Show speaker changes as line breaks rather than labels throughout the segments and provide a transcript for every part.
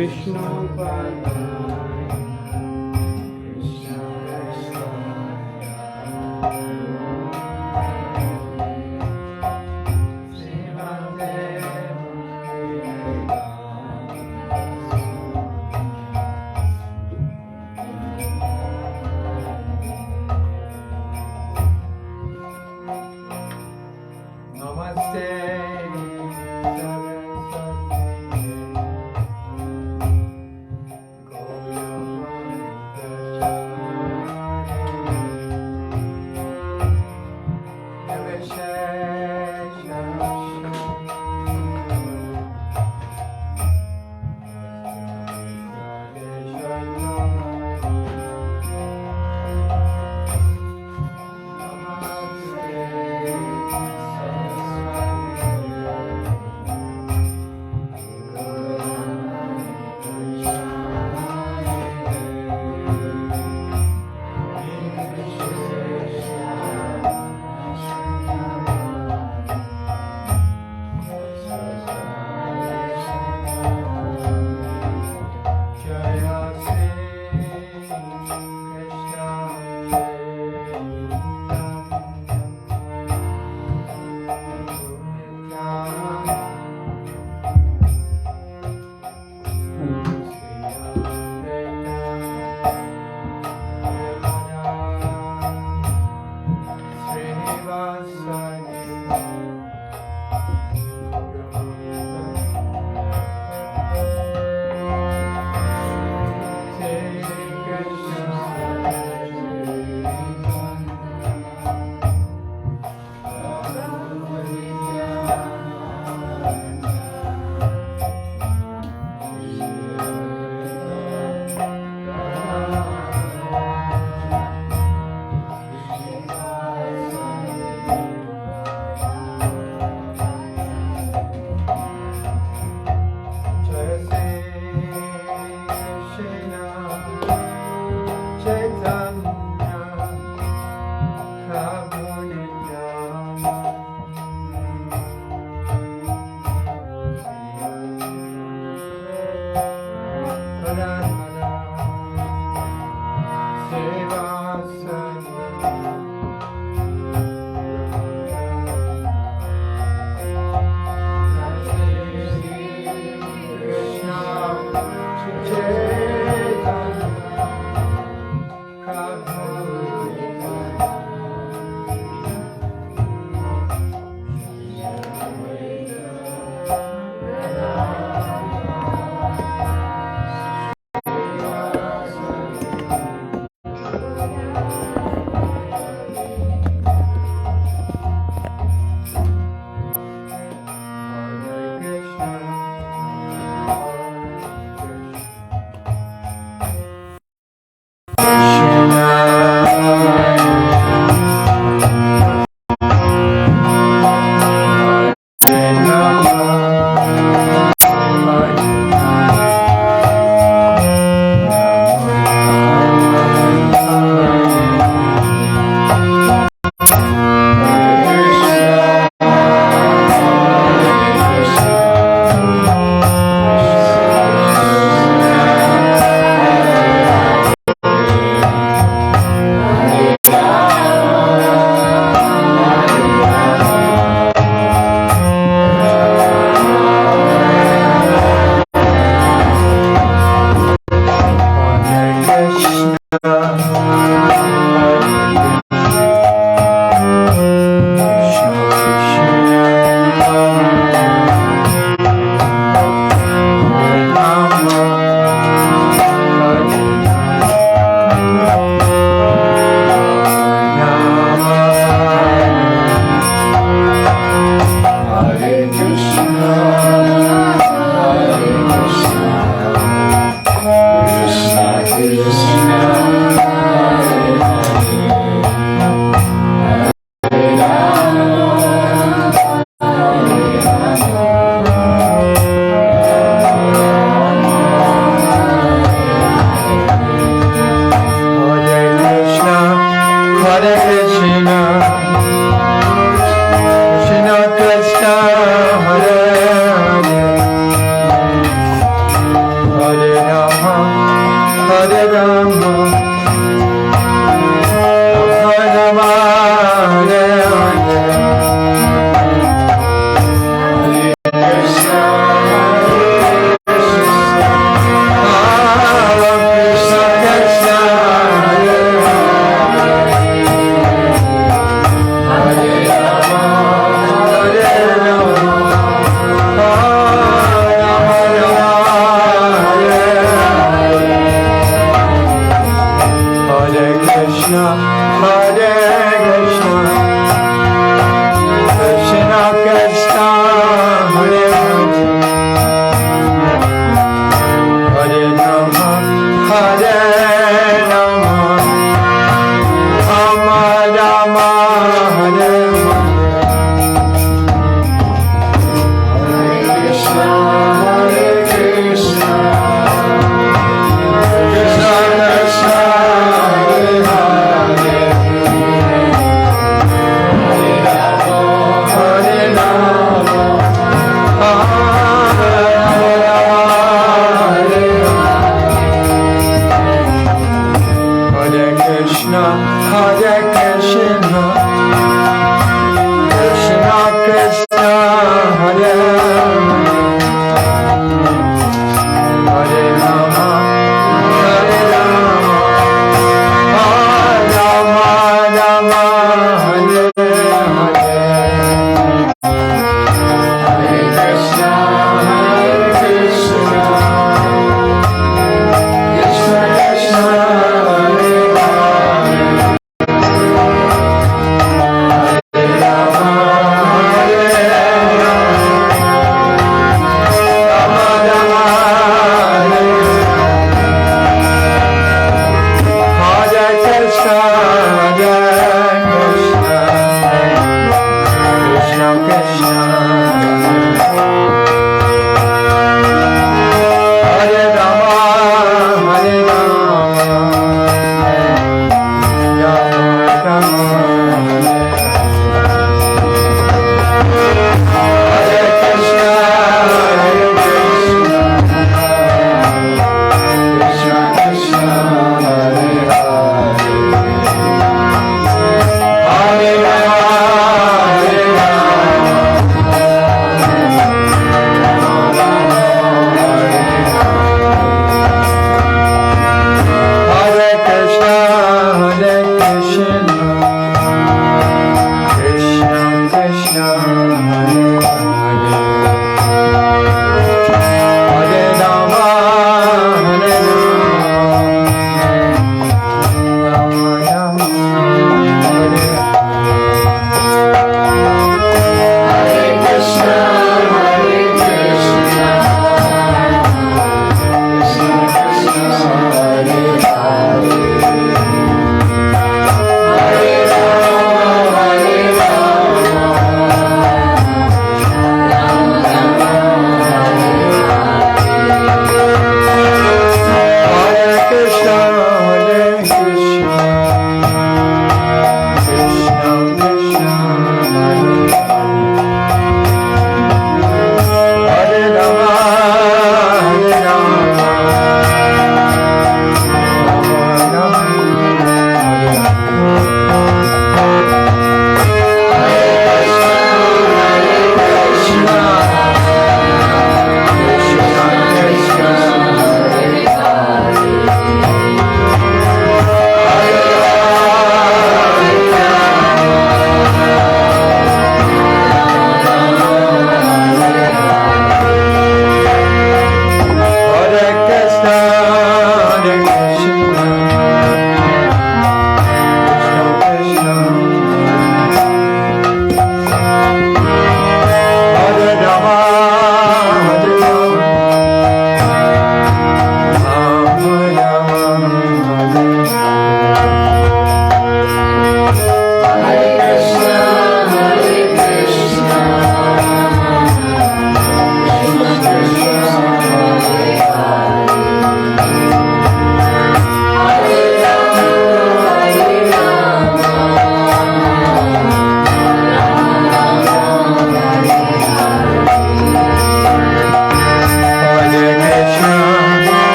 Vishnu Padaya, Krishna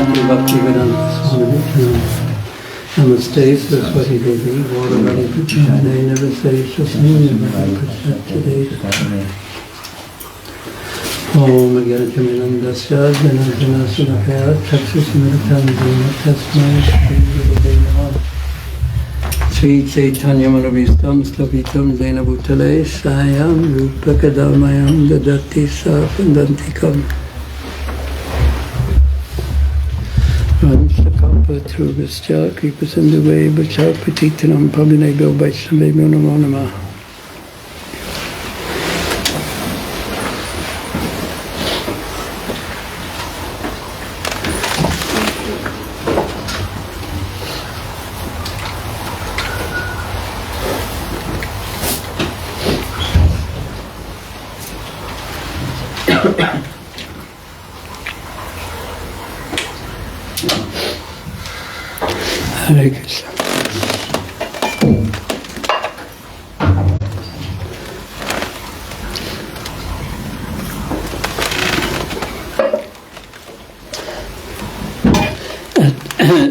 Bhaktivedanta Swami. Namaste, Saraswati Devi, Varavani Prachane, never say Shasmuni, Prachane. Om Agyanataminandasya, Janatana Sunakaya, Chakshusmiritam Dina, Tasmai, Shri Gurave Namaha. Sri Caitanya Manabhistam, Slavitam, Dena Bhutale, Sayam, Rupakadamayam, Dadati Sapandantikam. Ramsakapa Trubhascha, Kripasanduve, Bachar Patitanam, Pabhinebhyo, Vaishnavebhyo Namo Namaha. Hare Krishna.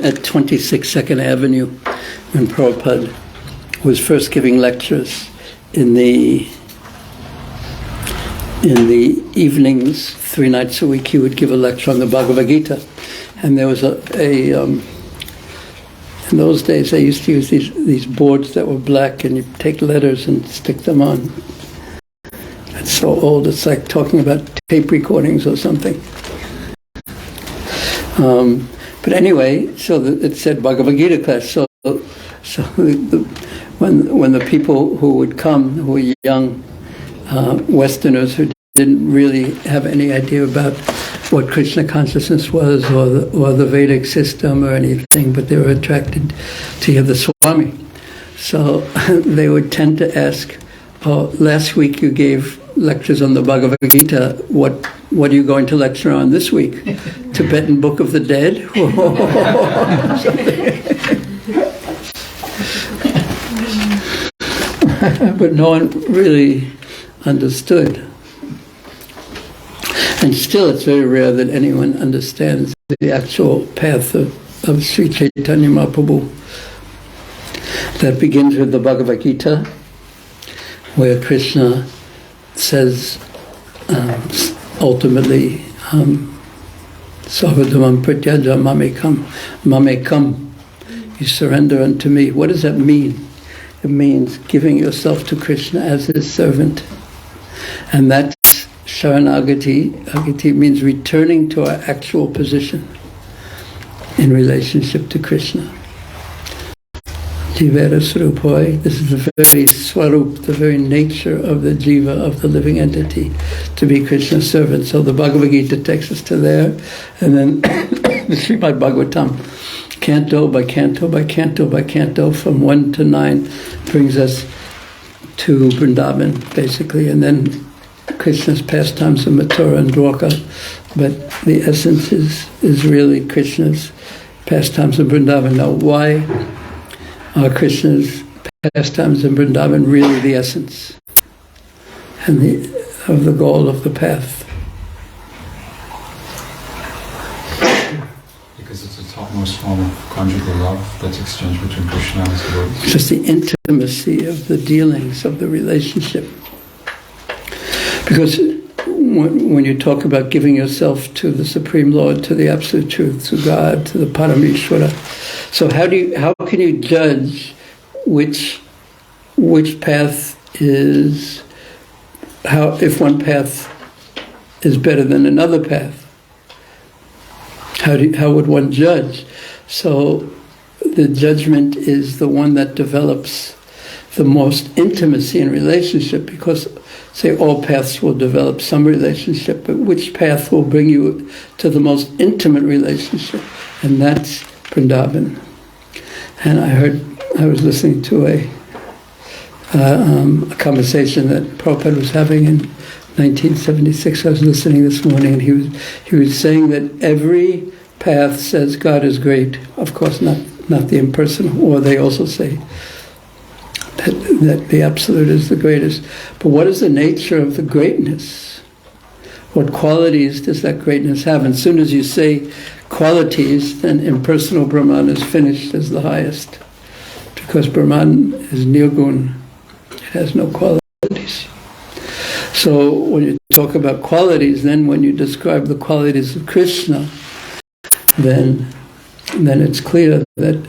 At 22nd Avenue, when Prabhupada was first giving lectures in the evenings, 3 nights a week, he would give a lecture on the Bhagavad Gita. And there was in those days, they used to use these boards that were black, and you take letters and stick them on. It's so old, it's like talking about tape recordings or something. But anyway, so it said Bhagavad Gita class. So when the people who would come, who were young Westerners who didn't really have any idea about what Krishna consciousness was, or the Vedic system or anything, but they were attracted to hear the Swami. So they would tend to ask, "Oh, last week you gave lectures on the Bhagavad Gita. What are you going to lecture on this week? Tibetan Book of the Dead?" But no one really understood. And still, it's very rare that anyone understands the actual path of Sri Caitanya Mahaprabhu. That begins with the Bhagavad Gita, where Krishna says, ultimately, Sarvadhamam pratyaja mamekam, you surrender unto me. What does that mean? It means giving yourself to Krishna as his servant. And that's Sharanagati. Agati means returning to our actual position in relationship to Krishna. Jivera Swarupoi, this is the very Swarup, the very nature of the Jiva, of the living entity, to be Krishna's servant. So the Bhagavad Gita takes us to there, and then the Srimad Bhagavatam, canto by canto by canto by canto, from 1 to 9, brings us to Vrindavan, basically, and then Krishna's pastimes of Mathura and Dwarka, but the essence is really Krishna's pastimes of Vrindavan. Now, why are Krishna's pastimes in Vrindavan really the essence and of the goal of the path?
Because it's the topmost form of conjugal love that's exchanged between Krishna and his devotees.
Just the intimacy of the dealings, of the relationship. Because when you talk about giving yourself to the Supreme Lord, to the Absolute Truth, to God, to the Parameshwara, so how can you judge which path is, if one path is better than another path? How would one judge? So the judgment is the one that develops the most intimacy in relationship, because say all paths will develop some relationship, but which path will bring you to the most intimate relationship? And that's Vrindavan. And I was listening to a conversation that Prabhupada was having in 1976. I was listening this morning, and he was saying that every path says God is great. Of course, not the impersonal, or they also say that the Absolute is the greatest. But what is the nature of the greatness? What qualities does that greatness have? And as soon as you say qualities, then impersonal Brahman is finished as the highest. Because Brahman is nirgun, it has no qualities. So when you talk about qualities, then when you describe the qualities of Krishna, then it's clear that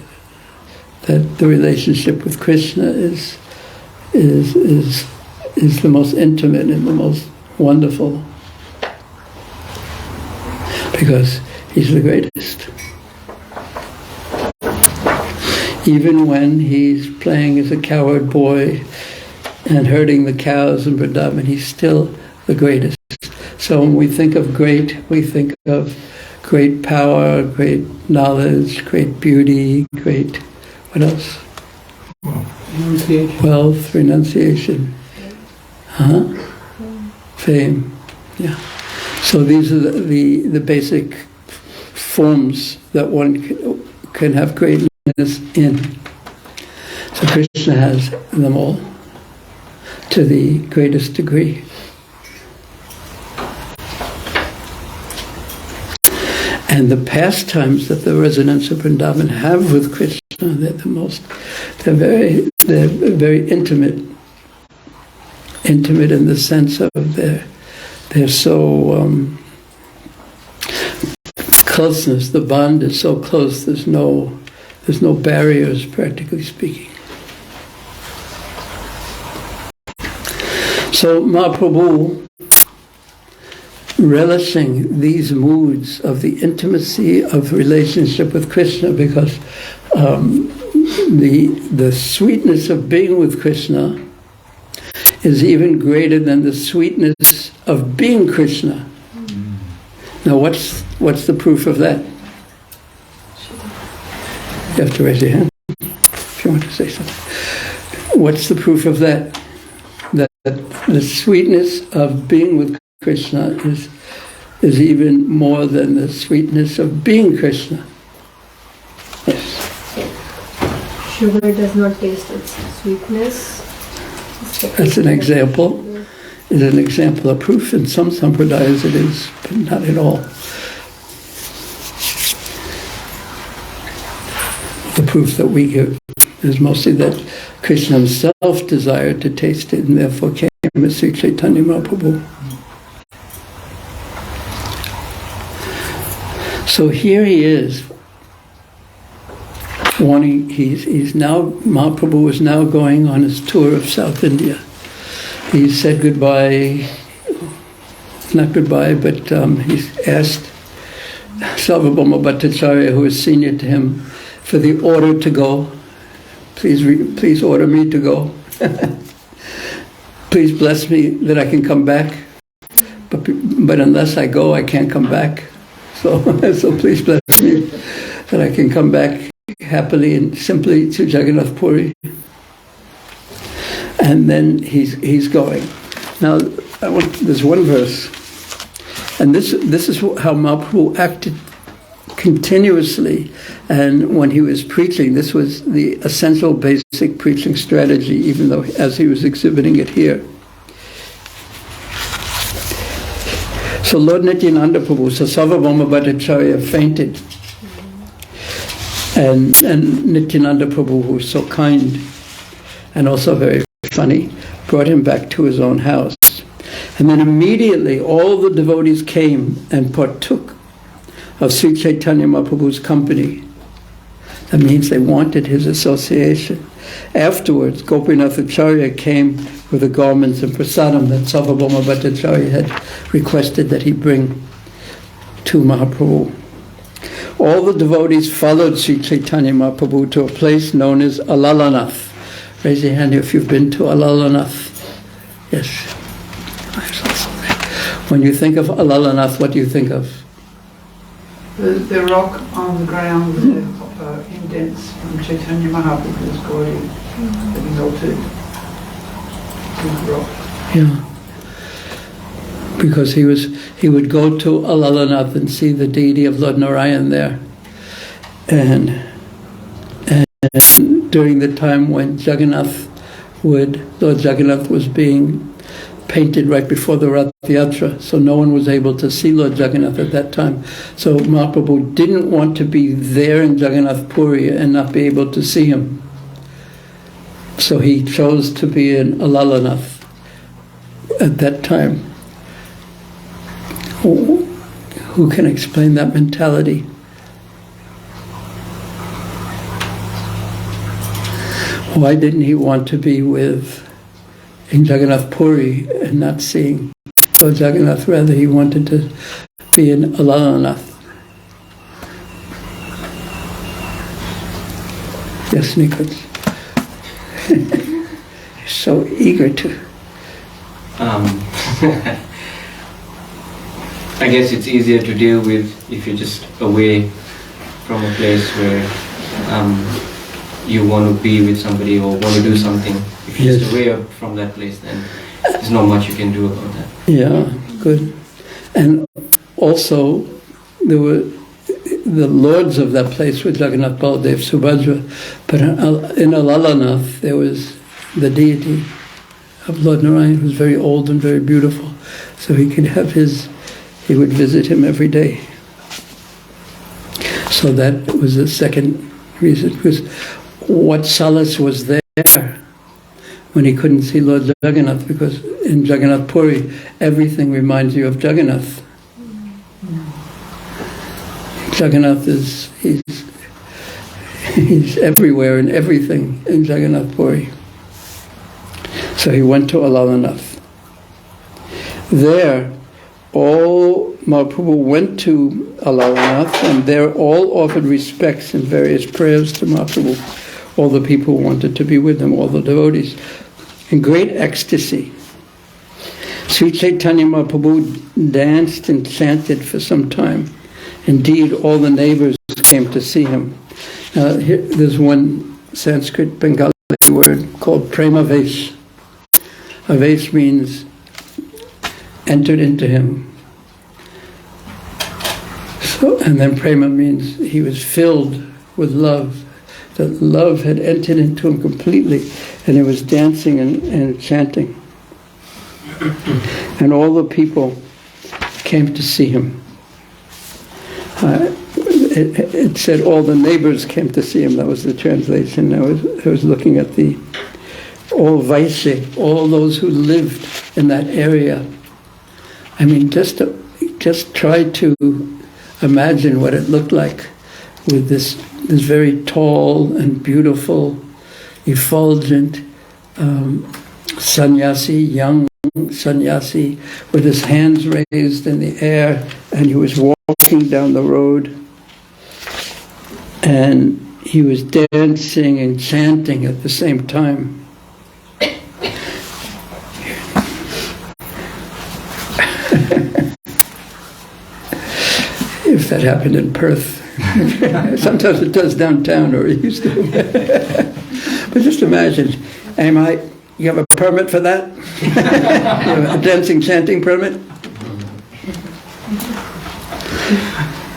the relationship with Krishna is the most intimate and the most wonderful, because he's the greatest. Even when he's playing as a coward boy and herding the cows in Vrindavan, he's still the greatest. So when we think of great, we think of great power, great knowledge, great beauty, great, what else?
Renunciation.
Wealth, renunciation. Fame. Yeah. So these are the basic forms that one can have greatness in. So Krishna has them all to the greatest degree. And the pastimes that the residents of Vrindavan have with Krishna, they're very intimate in the sense of they're so closeness. The bond is so close. There's no barriers, practically speaking. So Mahaprabhu, relishing these moods of the intimacy of relationship with Krishna, because the sweetness of being with Krishna is even greater than the sweetness of being Krishna. Now what's the proof of that? You have to raise your hand if you want to say something. What's the proof of that? That the sweetness of being with Krishna is even more than the sweetness of being Krishna. Yes.
Sugar does not taste its sweetness.
That's an example. Is an example of proof. In some sampradayas it is, but not at all. The proof that we give is mostly that Krishna himself desired to taste it and therefore came as Sri Caitanya Mahaprabhu. So here he is, he's now, Mahaprabhu is now going on his tour of South India. He said goodbye, not goodbye, but he's asked Sarvabhauma Bhattacharya, who is senior to him, for the order to go. Please order me to go. Please bless me that I can come back. But unless I go, I can't come back. So please bless me that I can come back happily and simply to Jagannath Puri. And then he's going. Now, there's one verse, and this is how Mahaprabhu acted continuously. And when he was preaching, this was the essential basic preaching strategy, even though as he was exhibiting it here. So Lord Nityananda Prabhu, so Sarvabhauma Bhattacharya fainted. And Nityananda Prabhu, who was so kind and also very funny, brought him back to his own house. And then immediately all the devotees came and partook of Sri Caitanya Mahaprabhu's company. That means they wanted his association. Afterwards, Gopinath Acharya came with the garments and prasadam that Sarvabhauma Bhattacharya had requested that he bring to Mahaprabhu. All the devotees followed Sri Caitanya Mahaprabhu to a place known as Alalanath. Raise your hand if you've been to Alalanath. Yes. When you think of Alalanath, what do you think of?
The rock on the ground with the indents from Chaitanya Mahaprabhu's body that melted to the rock.
Yeah. Because he would go to Alalanath and see the deity of Lord Narayan there. And during the time when Lord Jagannath was being painted right before the Rath Yatra, so no one was able to see Lord Jagannath at that time. So Mahaprabhu didn't want to be there in Jagannath Puri and not be able to see him. So he chose to be in Alalanath at that time. Who can explain that mentality? Why didn't he want to be in Jagannath Puri and not seeing Lord Jagannath? Rather, he wanted to be in Alalanath. Yes, Nicholas. So eager to.
I guess it's easier to deal with if you're just away from a place where you want to be with somebody or want to do something. If you're just away from that place, then there's not much you can do about that.
Yeah, good. And also, there were the lords of that place were Jagannath, Baladev, Subhadra, but in Alalanath there was the deity of Lord Narayan, who was very old and very beautiful, so he would visit him every day. So that was the second reason, because what solace was there when he couldn't see Lord Jagannath, because in Jagannath Puri everything reminds you of Jagannath. Jagannath he's everywhere and everything in Jagannath Puri. So he went to Alalanath. There, all Mahaprabhu went to Alalanath, and there all offered respects and various prayers to Mahaprabhu. All the people who wanted to be with him, all the devotees, in great ecstasy. Sri Caitanya Mahaprabhu danced and chanted for some time. Indeed, all the neighbors came to see him. Now, there's one Sanskrit Bengali word called premavesh. Avesh means entered into him. So, and then prema means he was filled with love. That love had entered into him completely, and he was dancing and chanting. And all the people came to see him. It said all the neighbors came to see him. That was the translation. I was looking at all Vaisya, all those who lived in that area. I mean, just try to imagine what it looked like with this very tall and beautiful, effulgent sannyasi, young sannyasi, with his hands raised in the air, and he was walking down the road, and he was dancing and chanting at the same time. If that happened in Perth. Sometimes it does downtown, or it used to. But just imagine, you have a permit for that? You have a dancing, chanting permit?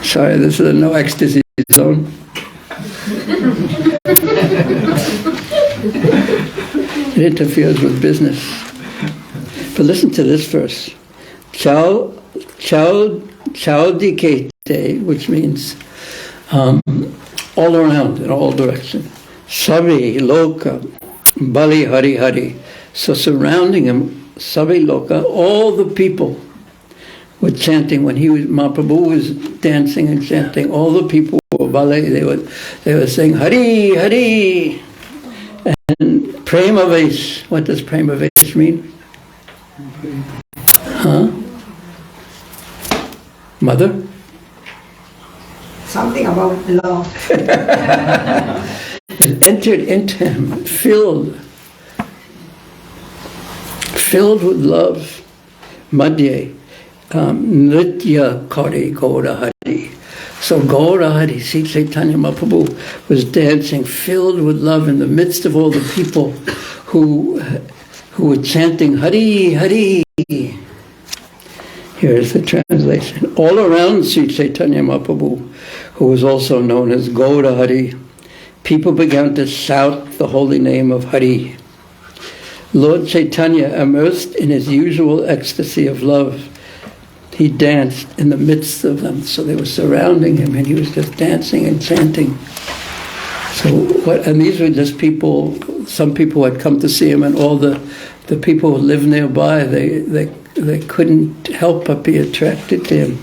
Sorry, this is a no ecstasy zone. It interferes with business. But listen to this verse. Chaudikete, which means all around, in all directions. Savi loka, bali hari hari. So surrounding him, savi loka, all the people were chanting. When Mahaprabhu was dancing and chanting, all the people were bali. They were saying Hari Hari. And premavesh. What does premavesh mean? Huh? Mother?
Something about love.
It entered into him, filled with love. Madhye, Nritya Kari Gaura Hari. So Gaura Hari, Sri Caitanya Mahaprabhu was dancing, filled with love in the midst of all the people who were chanting Hari Hari. Here's the translation. All around Sri Caitanya Mahaprabhu, who was also known as Gaura Hari, people began to shout the holy name of Hari. Lord Chaitanya, immersed in his usual ecstasy of love, he danced in the midst of them. So they were surrounding him, and he was just dancing and chanting. And these were just people, some people had come to see him, and all the people who lived nearby, they couldn't help but be attracted to him.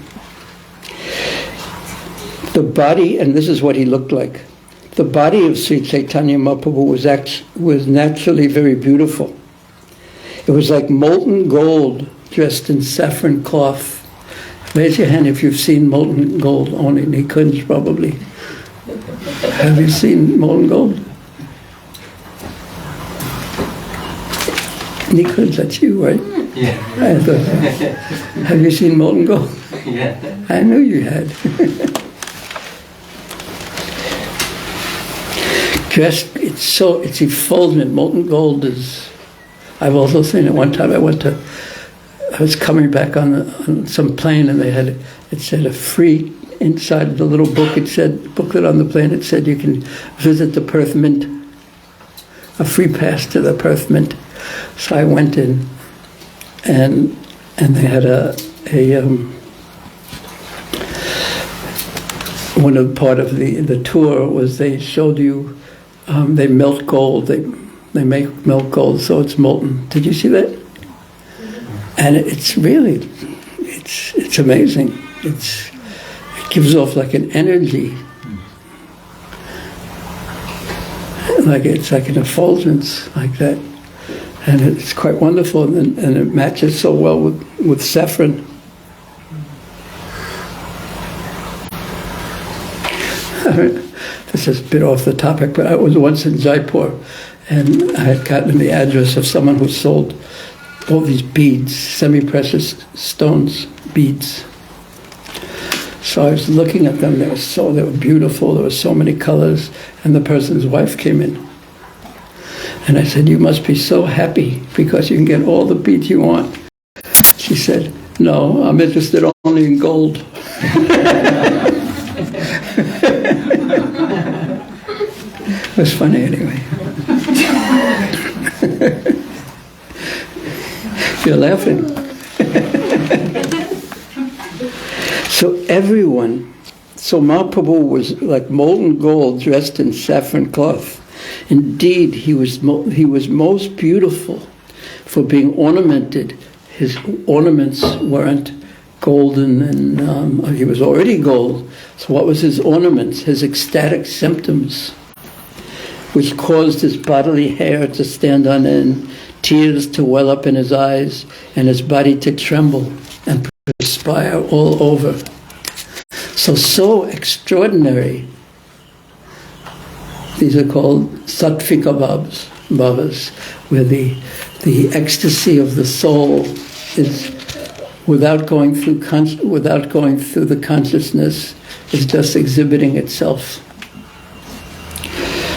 The body, and this is what he looked like, the body of Sri Chaitanya Mahaprabhu was naturally very beautiful. It was like molten gold dressed in saffron cloth. Raise your hand if you've seen molten gold. Only Nikunj probably. Have you seen molten gold? Nikunj, that's you, right?
Yeah.
Have you seen molten gold?
Yeah.
I knew you had. Dressed, it's effulgent. Molten gold is. I've also seen it one time. I was coming back on some plane, and it said a free, inside of the little book, booklet on the plane, it said you can visit the Perth Mint, a free pass to the Perth Mint. So I went in, and they had one of part of the tour was they showed you, they melt gold, they make melt gold, so it's molten. Did you see that? And it's really, it's amazing. It gives off like an energy, it's like an effulgence like that, and it's quite wonderful. And it matches so well with saffron. This is a bit off the topic, but I was once in Jaipur, and I had gotten the address of someone who sold all these beads, semi-precious stones, beads. So I was looking at them. They were beautiful. There were so many colors, and the person's wife came in, and I said, "You must be so happy because you can get all the beads you want." She said, "No, I'm interested only in gold." It was funny anyway. You're laughing. So Mahaprabhu was like molten gold dressed in saffron cloth. Indeed, he was most beautiful for being ornamented. His ornaments weren't golden, and he was already gold. So what was his ornaments? His ecstatic symptoms, which caused his bodily hair to stand on end, tears to well up in his eyes, and his body to tremble and perspire all over. So extraordinary. These are called sattvika bhavas, where the ecstasy of the soul is without going through the consciousness, is just exhibiting itself.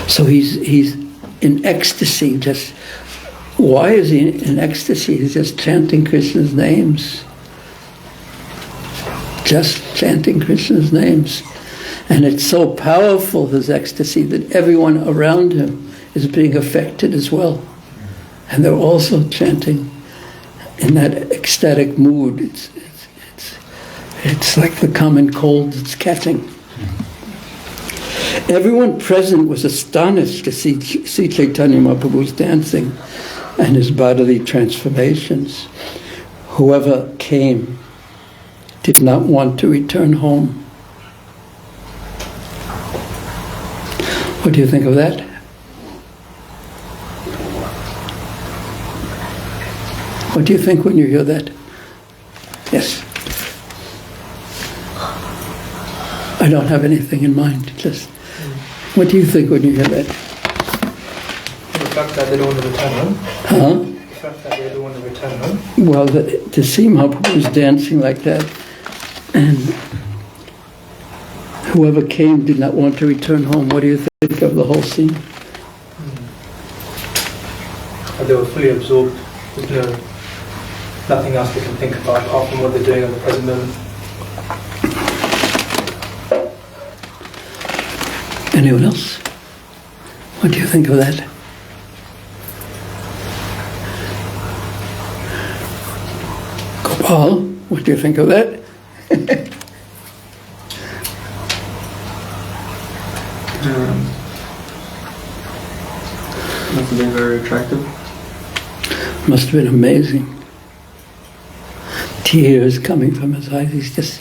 So he's in ecstasy. Just why is he in ecstasy? He's just chanting Krishna's names. Just chanting Krishna's names. And it's so powerful, his ecstasy, that everyone around him is being affected as well. And they're also chanting in that ecstatic mood. It's like the common cold that's catching. Everyone present was astonished to see Chaitanya Mahaprabhu's dancing and his bodily transformations. Whoever came did not want to return home. What do you think of that? What do you think when you hear that? Yes. I don't have anything in mind. Just, what do you think when you hear that?
The fact that they don't want to return home.
Huh?
The fact that they don't want to return home.
Well, to see Mahaprabhu was dancing like that, and whoever came did not want to return home. What do you think of the whole scene?
They were fully absorbed. There's nothing else they can think about apart from what they're doing at the present moment.
Anyone else? What do you think of that? Paul, what do you think of that?
Must have been very attractive.
Must have been amazing. Tears coming from his eyes. He's just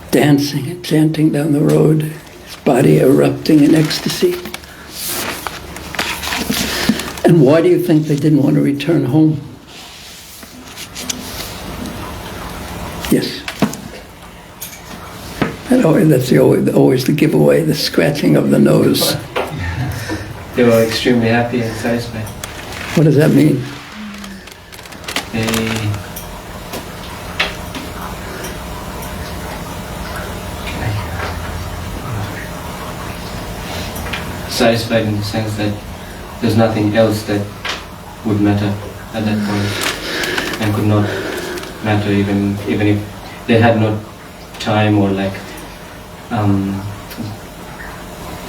dancing and chanting down the road, his body erupting in ecstasy. And why do you think they didn't want to return home? Yes. And that's always the giveaway, the scratching of the nose.
They were extremely happy and satisfied.
What does that mean?
They satisfied in the sense that there's nothing else that would matter at that point, and could not matter even if they had no time or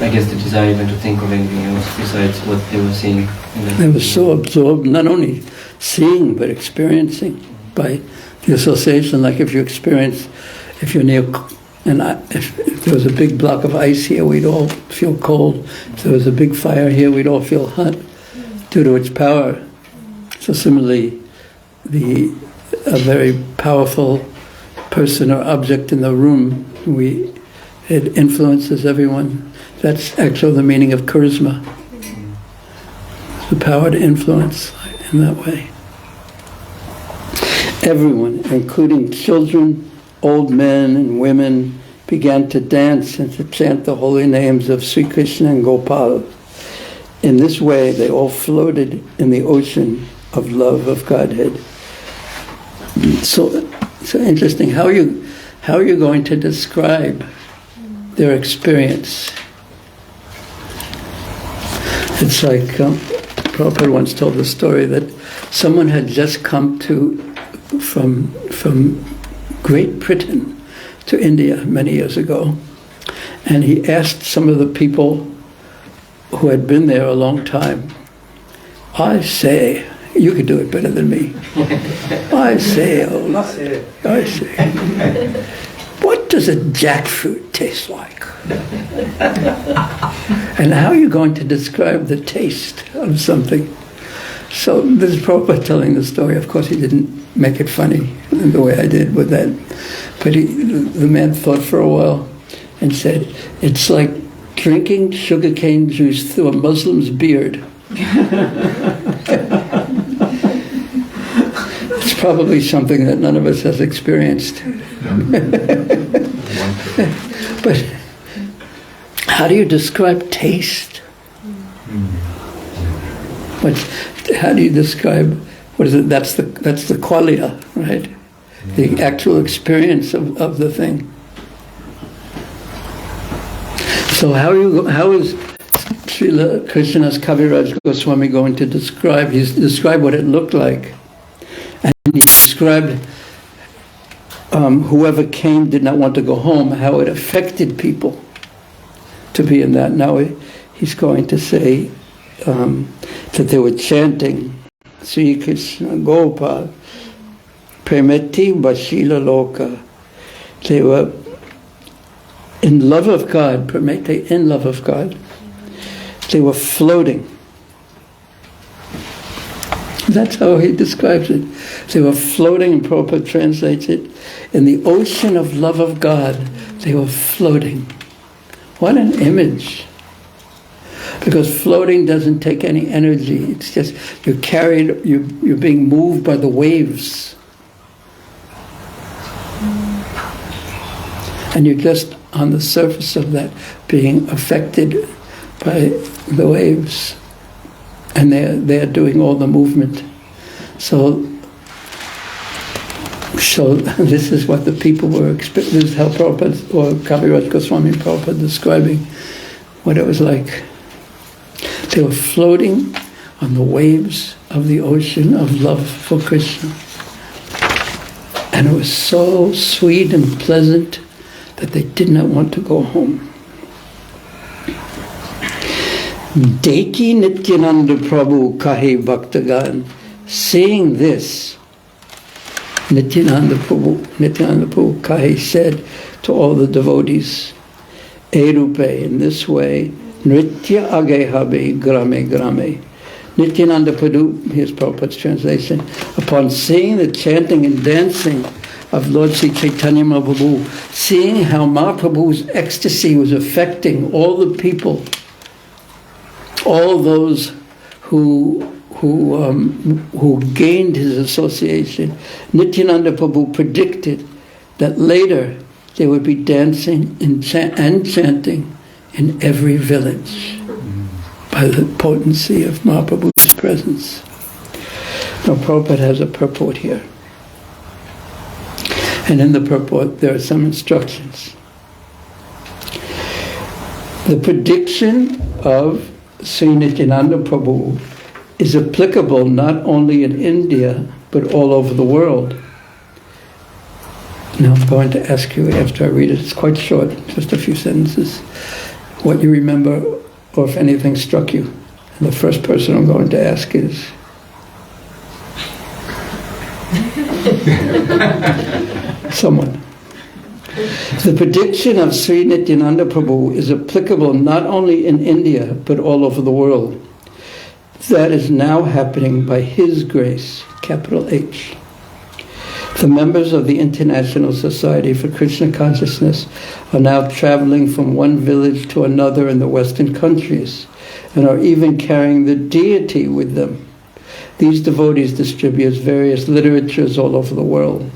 I guess the desire even to think of anything else besides what they were seeing. In that
They were so absorbed, not only seeing but experiencing by the association. Like if you're near, if there was a big block of ice here, we'd all feel cold. If there was a big fire here, we'd all feel hot due to its power. So similarly, a very powerful person or object in the room, it influences everyone. That's actually the meaning of charisma. The power to influence in that way. Everyone, including children, old men and women, began to dance and to chant the holy names of Sri Krishna and Gopal. In this way, they all floated in the ocean of love of Godhead. So interesting. How are you going to describe their experience? It's like Prabhupada once told the story that someone had just come from Great Britain to India many years ago, and he asked some of the people who had been there a long time, I say, you could do it better than me. I say, what does a jackfruit taste like? And how are you going to describe the taste of something? So this is Prabhupada telling the story. Of course, he didn't make it funny in the way I did with that. But the man thought for a while and said, it's like drinking sugarcane juice through a Muslim's beard. It's probably something that none of us has experienced. But how do you describe taste? How do you describe, what is it? That's the qualia, right? The actual experience of the thing. So how is Srila Krishnadas Kaviraj Goswami going to describe? He's described what it looked like. And he described whoever came did not want to go home, how it affected people to be in that. Now he's going to say that they were chanting Sri Krishna Gopal Premeti Bashila Loka. They were in love of God, Premeti, in love of God. They were floating. That's how he describes it. They were floating, and Prabhupada translates it, in the ocean of love of God. They were floating. What an image. Because floating doesn't take any energy. It's just, you're carried, you're being moved by the waves. And you're just on the surface of that, being affected by the waves. And they're doing all the movement. So this is what the people were experiencing. This is how Prabhupada, or Kaviraj Goswami Prabhupada, describing what it was like. They were floating on the waves of the ocean of love for Krishna. And it was so sweet and pleasant that they did not want to go home. Deki Nityananda Prabhu Kahi Bhaktagan. Seeing this, Nityananda Prabhu Kahi said to all the devotees, Erupe, in this way, Nritya Agehabe Grame Grame. Nityananda Prabhu, here's Prabhupada's translation, upon seeing the chanting and dancing of Lord Sri Caitanya Mahaprabhu, seeing how Mahaprabhu's ecstasy was affecting all the people, all those who gained his association, Nityananda Prabhu predicted that later there would be dancing and chanting in every village by the potency of Mahaprabhu's presence. Now Prabhupada has a purport here. And in the purport there are some instructions. The prediction of Sri Nityananda Prabhu is applicable not only in India but all over the world. Now I'm going to ask you after I read it, it's quite short, just a few sentences, what you remember or if anything struck you. And the first person I'm going to ask is... someone. The prediction of Sri Nityananda Prabhu is applicable not only in India but all over the world. That is now happening by His grace, capital H. The members of the International Society for Krishna Consciousness are now traveling from one village to another in the Western countries and are even carrying the deity with them. These devotees distribute various literatures all over the world.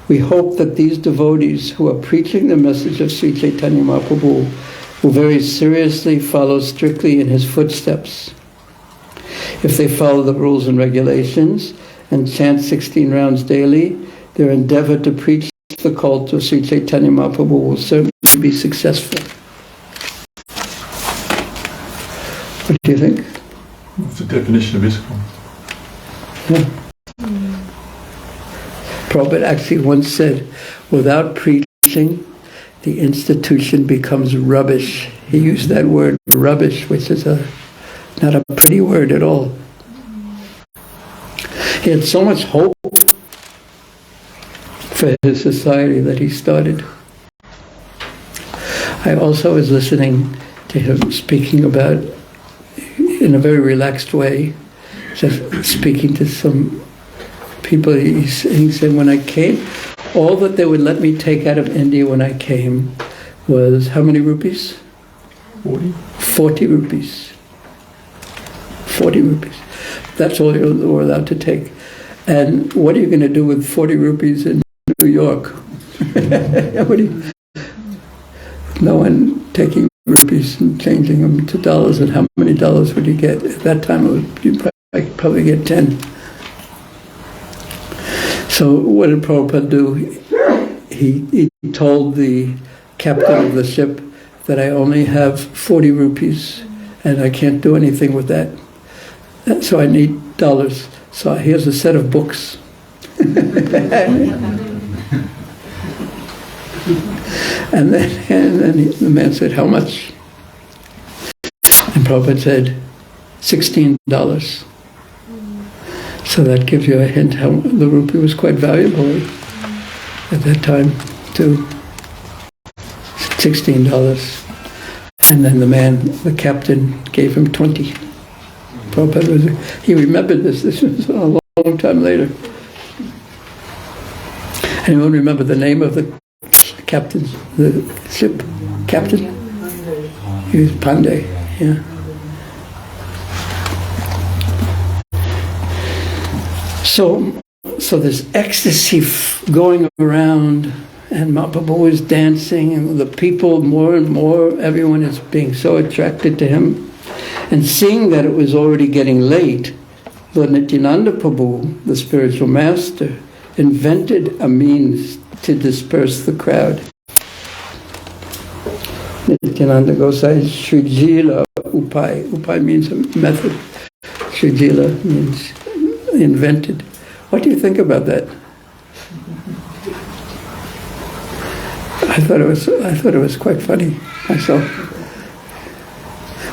We hope that these devotees who are preaching the message of Sri Caitanya Mahaprabhu will very seriously follow strictly in his footsteps. If they follow the rules and regulations and chant 16 rounds daily, their endeavor to preach the cult of Sri Caitanya Mahaprabhu will certainly be successful. What do you think?
What's the definition of ISKCON?
Yeah. Prabhupada actually once said, without preaching, the institution becomes rubbish. He used that word, rubbish, which is not a pretty word at all. He had so much hope for his society that he started. I also was listening to him speaking about, in a very relaxed way, just speaking to some people. He said, when I came, all that they would let me take out of India when I came was how many rupees?
40.
40 rupees. 40 rupees. That's all you were allowed to take. And what are you going to do with 40 rupees in New York? No one taking rupees and changing them to dollars, and how many dollars would you get? At that time, you'd probably get 10. So what did Prabhupada do? He told the captain of the ship that I only have 40 rupees and I can't do anything with that. So I need dollars. So here's a set of books. and then the man said, how much? And Prabhupada said, $16. So that gives you a hint how the rupee was quite valuable at that time too. $16. And then the captain gave him 20. Prabhupada he remembered this. This was a long time later. Anyone remember the name of the captain, the ship captain? He was Pandey, yeah. So there's ecstasy going around, and Mahaprabhu was dancing, and the people more and more, everyone is being so attracted to him. And seeing that it was already getting late, Lord Nityananda Prabhu, the spiritual master, invented a means to disperse the crowd. Nityananda Gosai Srijila Upai. Upai means a method. Srijila means invented. What do you think about that? I thought it was quite funny myself.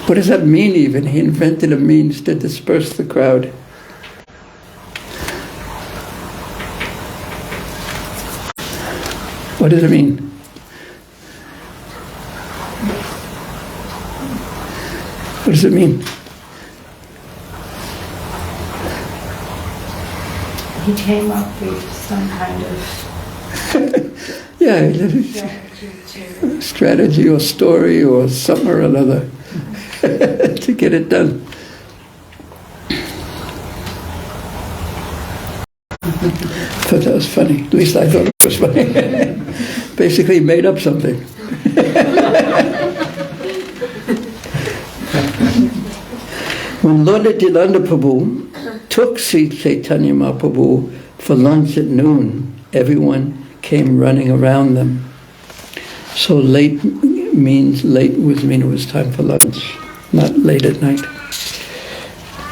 What does that mean even? He invented a means to disperse the crowd. What does it mean? What does it mean?
He came up with some kind of
Yeah, strategy or story or something or another to get it done. Thought that was funny. At least I thought it was funny. Basically made up something. When Lord Nityananda Prabhu took Sri Caitanya Mahaprabhu for lunch at noon, everyone came running around them. So late means it was time for lunch, not late at night.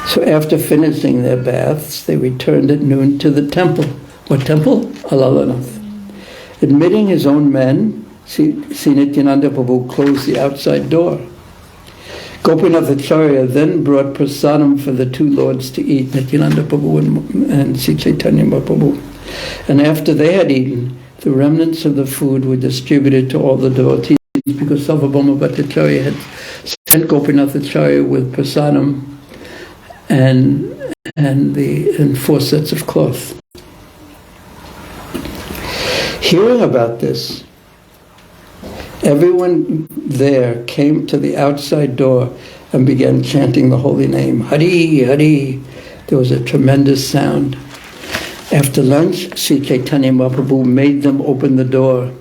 So after finishing their baths, they returned at noon to the temple. What temple? Alalanath. Admitting his own men, Sri Nityananda Prabhu closed the outside door. Gopinath Acharya then brought prasadam for the two lords to eat, Nityananda Prabhu and Sri Chaitanya Mahaprabhu. And after they had eaten, the remnants of the food were distributed to all the devotees because Sarvabhauma Bhattacharya had sent Gopinath Acharya with prasadam and 4 sets of cloth. Hearing about this, everyone there came to the outside door and began chanting the holy name. Hari, Hari. There was a tremendous sound. After lunch, Sri Chaitanya Mahaprabhu made them open the door.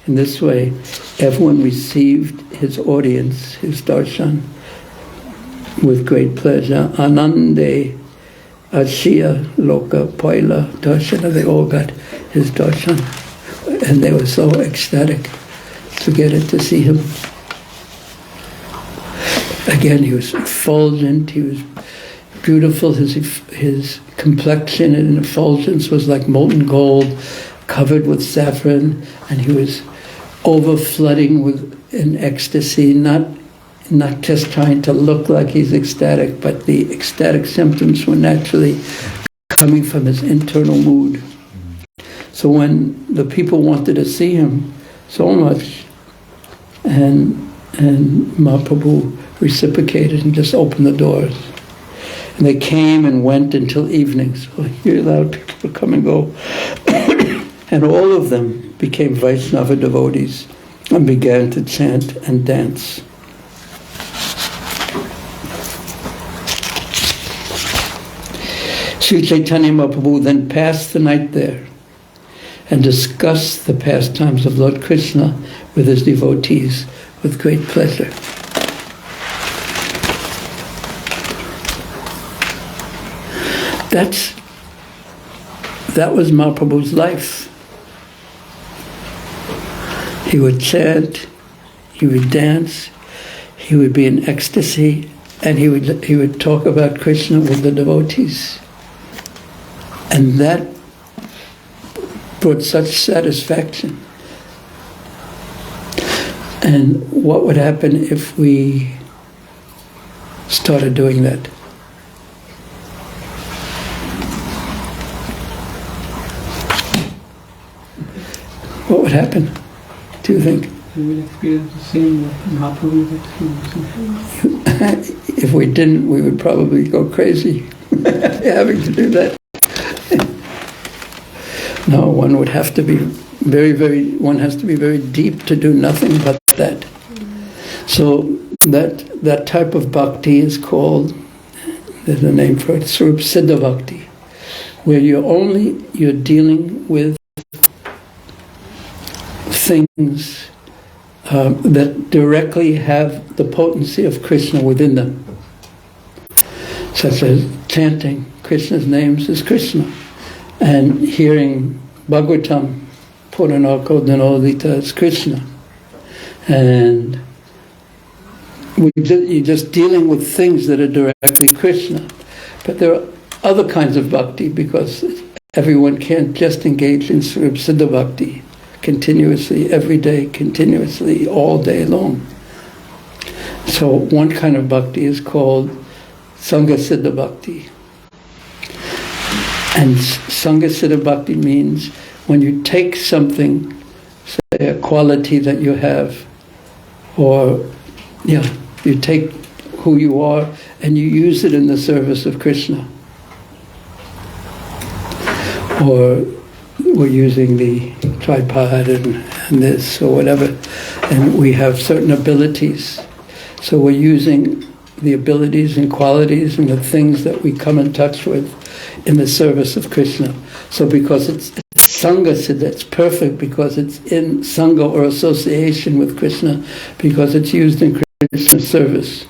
In this way, everyone received his audience, his darshan, with great pleasure. Anande, Ashiya, Loka, Paila, Darshana, they all got his darshan. And they were so ecstatic to get it, to see him. Again, he was effulgent, he was beautiful, his complexion and effulgence was like molten gold, covered with saffron, and he was over-flooding with an ecstasy, not just trying to look like he's ecstatic, but the ecstatic symptoms were naturally coming from his internal mood. So when the people wanted to see him so much, and Mahaprabhu reciprocated and just opened the doors. And they came and went until evening, so he allowed people to come and go. And all of them became Vaishnava devotees and began to chant and dance. Sri Chaitanya Mahaprabhu then passed the night there and discussed the pastimes of Lord Krishna with his devotees with great pleasure. That was Mahaprabhu's life. He would chant, he would dance, he would be in ecstasy, and he would talk about Krishna with the devotees. And that brought such satisfaction. And what would happen if we started doing that? What would happen, do you think?
We will experience the same what Mahaprabhu experienced.
If we didn't, we would probably go crazy having to do that. No, one would have to be one has to be very deep to do nothing but that. So that type of bhakti is called, there's a name for it, Swarup Siddha Bhakti, where you're dealing with things that directly have the potency of Krishna within them, such as chanting Krishna's names as Krishna, and hearing Bhagavatam, Puranako Dhanodita as Krishna, and you're just dealing with things that are directly Krishna. But there are other kinds of bhakti, because everyone can't just engage in Swarup Siddha Bhakti continuously, every day, continuously, all day long. So one kind of bhakti is called Sangha Siddha Bhakti. And Sangha Siddha Bhakti means when you take something, a quality that you have, or you take who you are and you use it in the service of Krishna. Or we're using the tripod and this or whatever, and we have certain abilities. So we're using the abilities and qualities and the things that we come in touch with in the service of Krishna. So because it's Sangha Siddha, it's perfect because it's in Sangha or association with Krishna, because it's used in Krishna's service.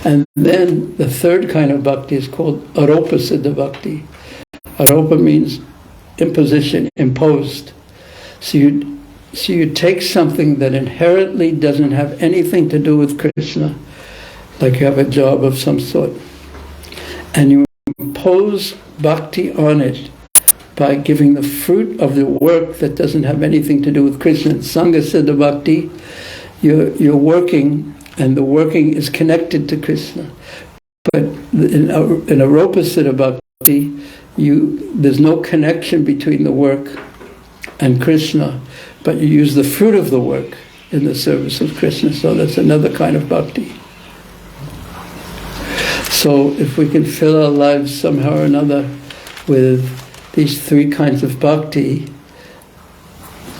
And then the third kind of bhakti is called Aropa Siddha Bhakti. Aropa means imposition, imposed. So you take something that inherently doesn't have anything to do with Krishna, like you have a job of some sort, and you impose bhakti on it by giving the fruit of the work that doesn't have anything to do with Krishna. Sangha Siddha Bhakti, you're working, and the working is connected to Krishna. But in Aropa Siddha Bhakti, there's no connection between the work and Krishna, but you use the fruit of the work in the service of Krishna. So that's another kind of bhakti. So if we can fill our lives somehow or another with these three kinds of bhakti,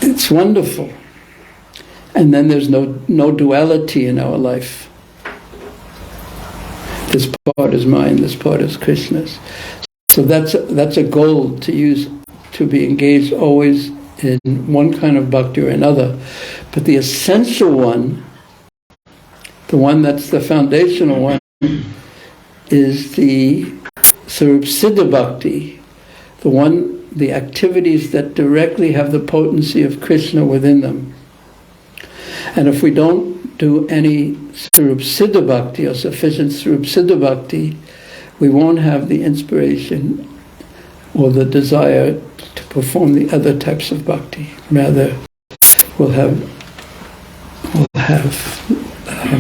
it's wonderful. And then there's no duality in our life. This part is mine, this part is Krishna's. So that's a goal to use, to be engaged always in one kind of bhakti or another. But the essential one, the one that's the foundational one, is the Sarup Siddha Bhakti, the activities that directly have the potency of Krishna within them. And if we don't do any Sarup Siddha Bhakti or sufficient Sarup Siddha Bhakti, we won't have the inspiration or the desire to perform the other types of bhakti. Rather, we'll have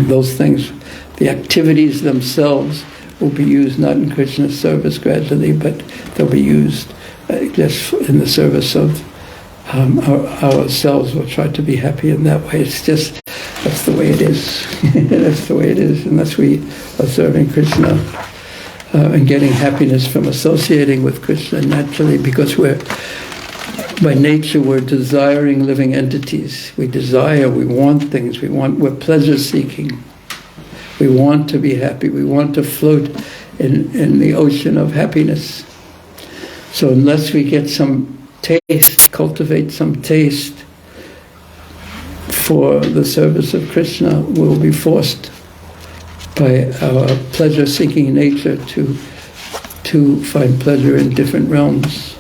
those things. The activities themselves will be used not in Krishna's service gradually, but they'll be used just in the service of ourselves. We'll try to be happy in that way. It's just, that's the way it is. That's the way it is, unless we are serving Krishna and getting happiness from associating with Krishna naturally, because by nature we're desiring living entities. We desire, we want things, we're pleasure seeking. We want to be happy, we want to float in the ocean of happiness. So unless we get some taste, cultivate some taste for the service of Krishna, we'll be forced by our pleasure-seeking nature to find pleasure in different realms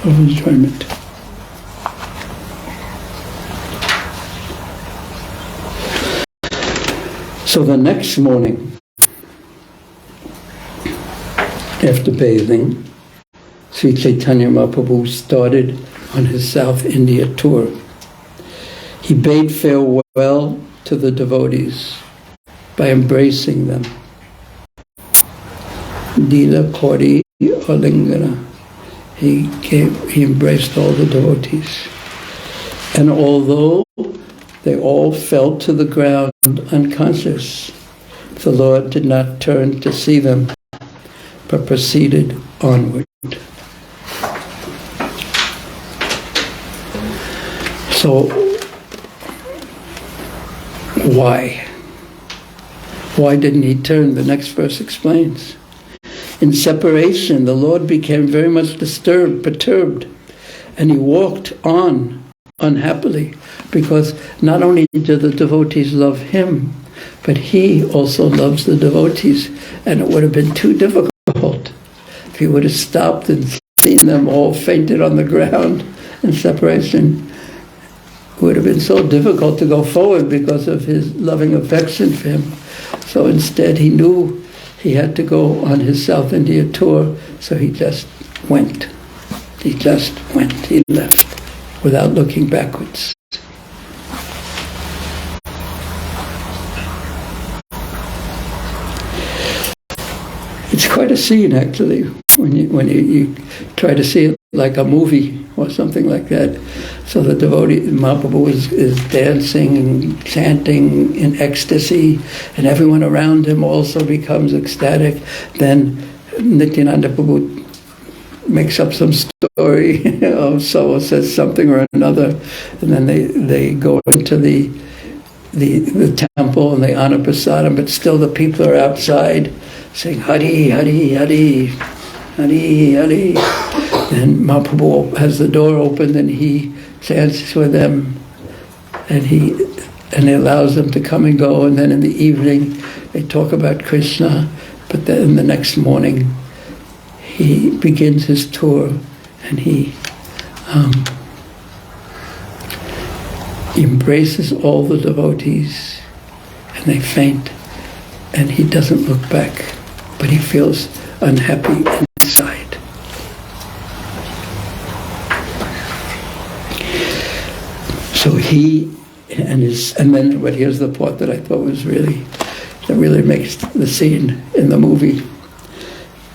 of enjoyment. So the next morning, after bathing, Sri Caitanya Mahaprabhu started on his South India tour. He bade farewell to the devotees by embracing them. Dila Kori Alingana. He embraced all the devotees. And although they all fell to the ground unconscious, the Lord did not turn to see them, but proceeded onward. So, why? Why didn't he turn? The next verse explains. In separation, the Lord became very much disturbed, perturbed, and he walked on unhappily, because not only do the devotees love him, but he also loves the devotees, and it would have been too difficult if he would have stopped and seen them all fainted on the ground in separation. It would have been so difficult to go forward because of his loving affection for him. So instead he knew he had to go on his South India tour, so he just went. He left without looking backwards. It's quite a scene, actually, when you try to see it like a movie or something like that. So the devotee, Mahaprabhu is dancing and chanting in ecstasy, and everyone around him also becomes ecstatic. Then Nityananda Prabhu makes up some story, so says something or another, and then they go into the temple and they honor prasadam, but still the people are outside saying Hari, Hari, Hari, Hari, Hari. And Mahaprabhu has the door open and he chants with them, and he allows them to come and go. And then in the evening they talk about Krishna, but then the next morning he begins his tour, and he embraces all the devotees, and they faint, and he doesn't look back, but he feels unhappy inside. So but here's the part that I thought was that really makes the scene in the movie.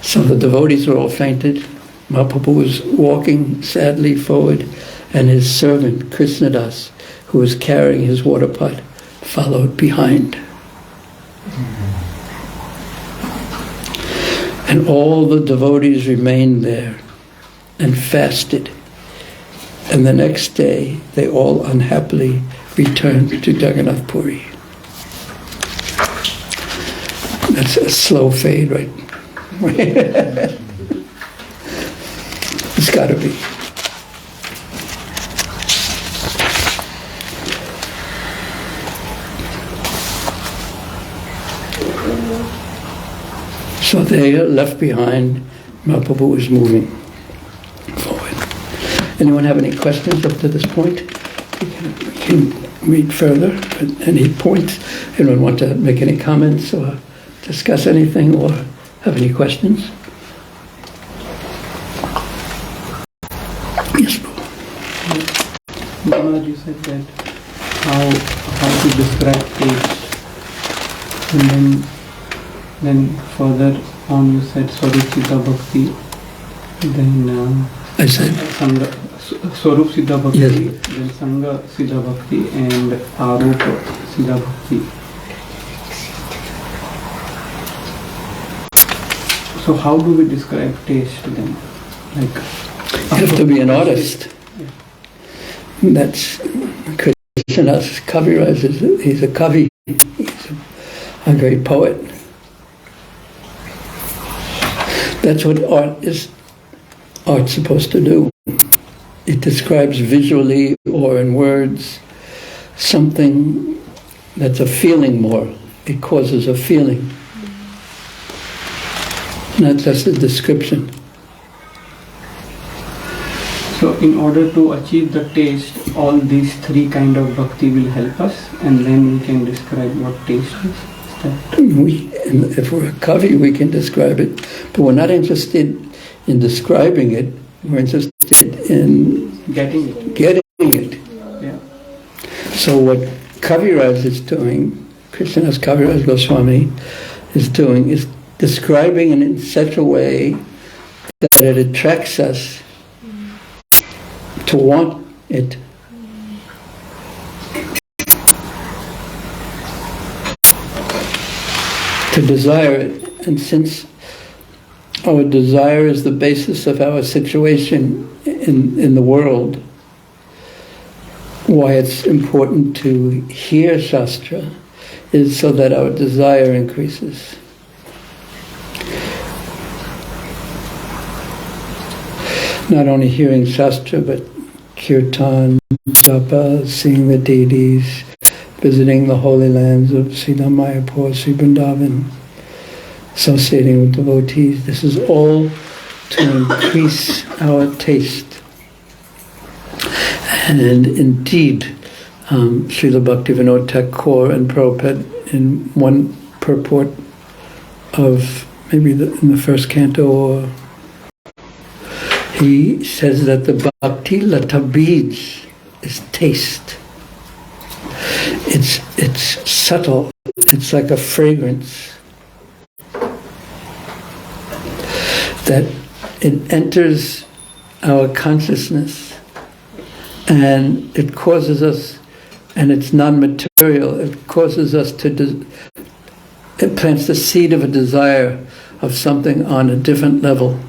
So the devotees are all fainted. Mahaprabhu was walking sadly forward, and his servant, Krishnadas, who was carrying his water pot, followed behind. And all the devotees remained there and fasted. And the next day, they all unhappily returned to Jagannath Puri. That's a slow fade, right? It's got to be. So they are left behind. Mahaprabhu is moving forward. Anyone have any questions up to this point? We can read further. But any points? Anyone want to make any comments or discuss anything or have any questions? Yes, Prabhu.
Maharaj, you said that how to describe taste, and then further on you said Swarup Siddha Bhakti, then
I said
Swarup Siddha Bhakti,
yes.
then Sangha Siddha Bhakti, and Arupa Siddha Bhakti. So how do we describe taste then? Like,
You have to be an artist.
Yeah.
That's Krishnadas Kaviraj. He's a kavi. He's a great poet. That's what art's supposed to do. It describes visually or in words something that's a feeling more. It causes a feeling, not just a description.
so in order to achieve the taste, all these three kind of bhakti will help us, and then we can describe what taste is.
If we're a kavi, we can describe it, but we're not interested in describing it. We're interested in
Getting it.
getting it.
Yeah.
So what Kaviraj is doing, Krishnadas Kaviraj Goswami is doing, is describing it in such a way that it attracts us to want it. To desire it. And since our desire is the basis of our situation in the world, why it's important to hear Shastra is so that our desire increases. Not only hearing Shastra, but kirtan, japa, seeing the deities, visiting the holy lands of Sri Mayapur, Sri Vrindavan, associating with devotees. This is all to increase our taste. And indeed, Srila Bhaktivinoda Thakur and Prabhupada, in one purport of maybe in the first canto, he says that the bhakti lata beads is taste. It's subtle. It's like a fragrance that it enters our consciousness, and it causes us, and it's non-material, it causes us to, it plants the seed of a desire of something on a different level.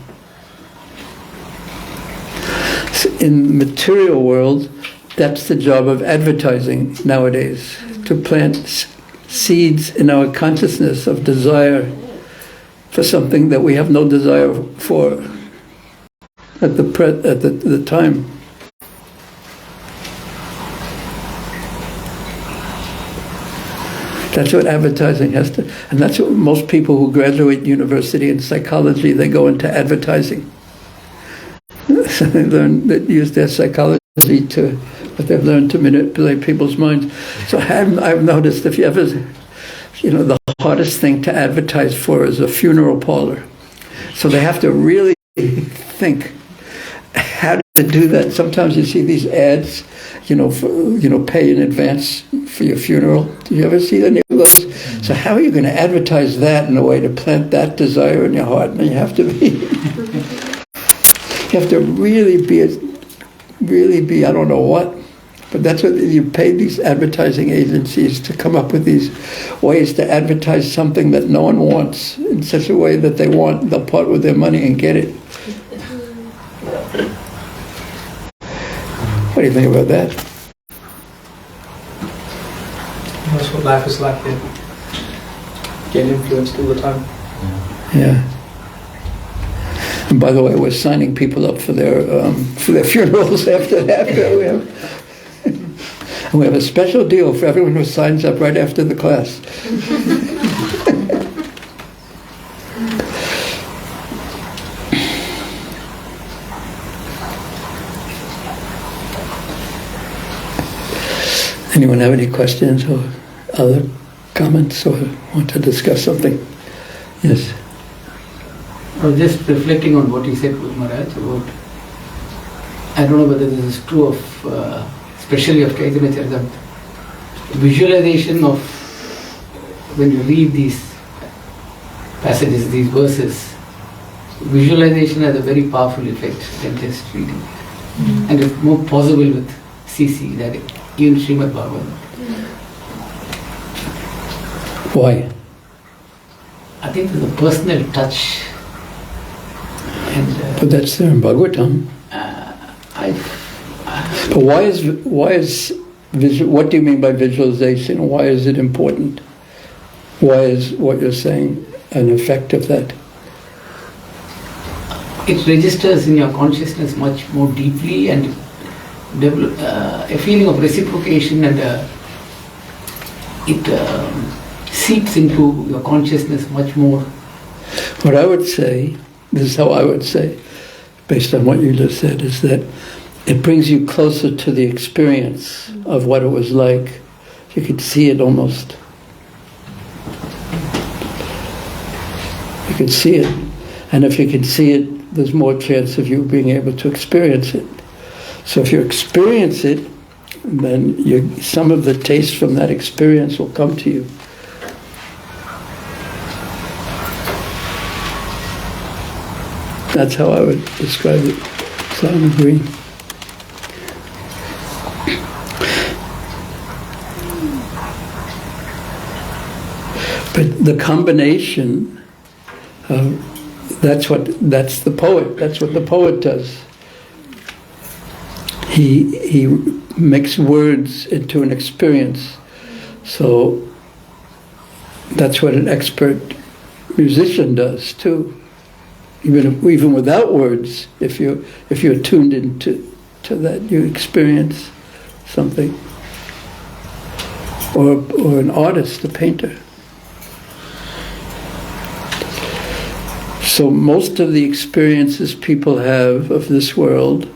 In the material world, that's the job of advertising nowadays, to plant seeds in our consciousness of desire for something that we have no desire for at the time. That's what advertising has to, and that's what most people who graduate university in psychology, they go into advertising. So they learn, they use their psychology to, what they've learned to manipulate people's minds. So I've noticed, if you ever, the hardest thing to advertise for is a funeral parlor. So they have to really think how to do that. Sometimes you see these ads, pay in advance for your funeral. Do you ever see any of those? So how are you going to advertise that in a way to plant that desire in your heart? And you have to really be, I don't know what, but that's what you pay these advertising agencies to come up with these ways to advertise something that no one wants in such a way that they'll part with their money and get it. What do you think about that?
That's what life is like then. Getting influenced all the time.
Yeah. And by the way, we're signing people up for their funerals after that. And we have a special deal for everyone who signs up right after the class. Anyone have any questions or other comments or want to discuss something? Yes.
I was just reflecting on what you said, Maharaj, about, I don't know whether this is true of, especially of Caitanya Caritamrta, visualization of, when you read these passages, these verses, visualization has a very powerful effect than just reading. And it's more possible with CC, that even Srimad Bhagavatam.
Why?
I think there's a personal touch.
But that's there in Bhagavatam. But why is what do you mean by visualization? Why is it important? Why is what you're saying an effect of that?
It registers in your consciousness much more deeply and develop a feeling of reciprocation, and it seeps into your consciousness much more.
What I would say, this is how I would say, based on what you just said, is that it brings you closer to the experience of what it was like. You could see it almost. You could see it. And if you can see it, there's more chance of you being able to experience it. So if you experience it, then some of the taste from that experience will come to you. That's how I would describe it. So I agree. But the combination of that's the poet. That's what the poet does. He makes words into an experience. So that's what an expert musician does too. Even without words, if you're tuned into that, you experience something. Or an artist, a painter. So most of the experiences people have of this world